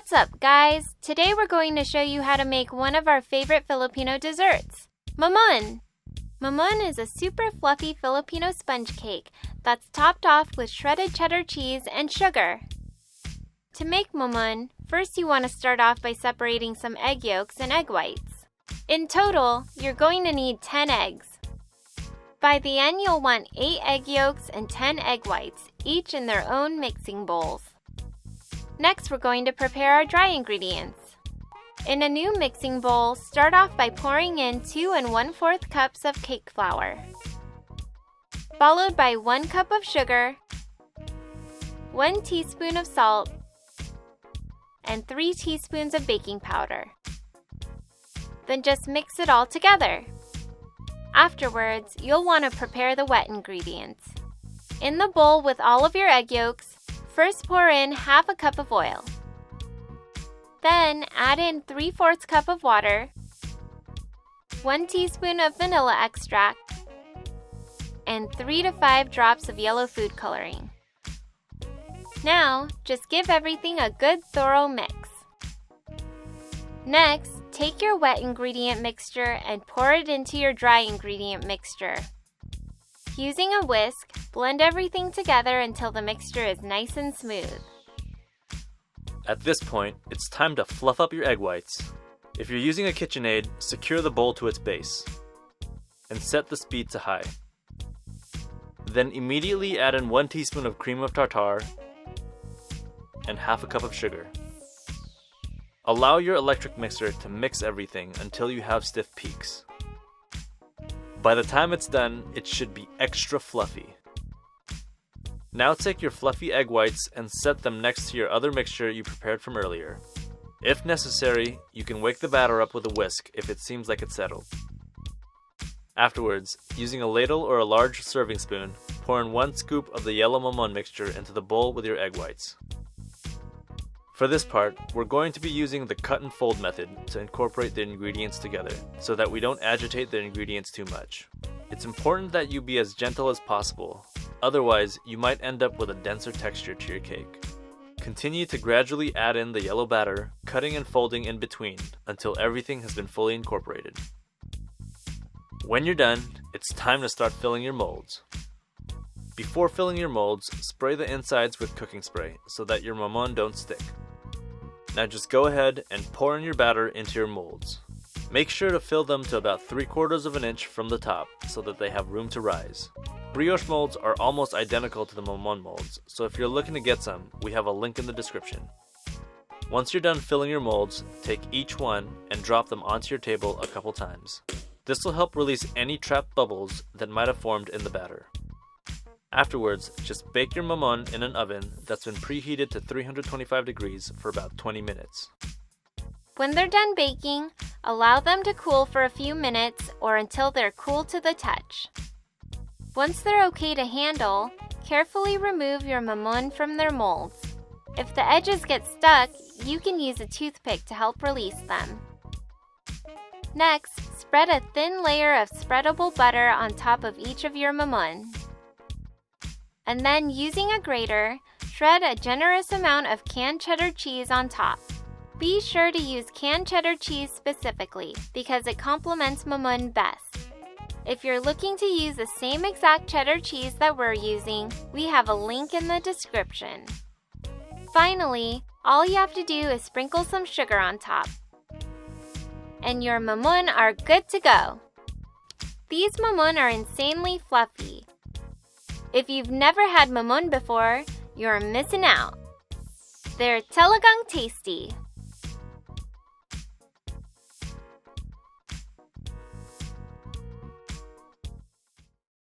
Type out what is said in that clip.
What's up, guys? Today we're going to show you how to make one of our favorite Filipino desserts, Mamon. Mamon is a super fluffy Filipino sponge cake that's topped off with shredded cheddar cheese and sugar. To make Mamon, first you want to start off by separating some egg yolks and egg whites. In total, you're going to need 10 eggs. By the end, you'll want 8 egg yolks and 10 egg whites, each in their own mixing bowls. Next, we're going to prepare our dry ingredients. In a new mixing bowl, start off by pouring in 2 1/4 cups of cake flour, followed by 1 cup of sugar, 1 teaspoon of salt, and 3 teaspoons of baking powder. Then just mix it all together. Afterwards, you'll want to prepare the wet ingredients. In the bowl with all of your egg yolks, first pour in half a cup of oil. Then add in 3/4 cup of water, 1 teaspoon of vanilla extract, and 3 to 5 drops of yellow food coloring. Now, just give everything a good thorough mix. Next, take your wet ingredient mixture and pour it into your dry ingredient mixture. Using a whisk, blend everything together until the mixture is nice and smooth. At this point, it's time to fluff up your egg whites. If you're using a KitchenAid, secure the bowl to its base and set the speed to high. Then immediately add in 1 teaspoon of cream of tartar and half a cup of sugar. Allow your electric mixer to mix everything until you have stiff peaks. By the time it's done, it should be extra fluffy. Now take your fluffy egg whites and set them next to your other mixture you prepared from earlier. If necessary, you can wake the batter up with a whisk if it seems like it's settled. Afterwards, using a ladle or a large serving spoon, pour in 1 scoop of the yellow Mamon mixture into the bowl with your egg whites. For this part, we're going to be using the cut and fold method to incorporate the ingredients together so that we don't agitate the ingredients too much. It's important that you be as gentle as possible, otherwise you might end up with a denser texture to your cake. Continue to gradually add in the yellow batter, cutting and folding in between until everything has been fully incorporated. When you're done, it's time to start filling your molds. Before filling your molds, spray the insides with cooking spray so that your Mamon don't stick. Now just go ahead and pour in your batter into your molds. Make sure to fill them to about 3/4 of an inch from the top so that they have room to rise. Brioche molds are almost identical to the Mamon molds, so if you're looking to get some, we have a link in the description. Once you're done filling your molds, take each one and drop them onto your table a couple times. This will help release any trapped bubbles that might have formed in the batter. Afterwards, just bake your Mamon in an oven that's been preheated to 325 degrees for about 20 minutes. When they're done baking, allow them to cool for a few minutes or until they're cool to the touch. Once they're okay to handle, carefully remove your Mamon from their molds. If the edges get stuck, you can use a toothpick to help release them. Next, spread a thin layer of spreadable butter on top of each of your Mamon. And then, using a grater, shred a generous amount of canned cheddar cheese on top. Be sure to use canned cheddar cheese specifically because it complements Mamon best. If you're looking to use the same exact cheddar cheese that we're using, we have a link in the description. Finally, all you have to do is sprinkle some sugar on top. And your Mamon are good to go. These Mamon are insanely fluffy. If you've never had Mamon before, you're missing out. They're talagang tasty.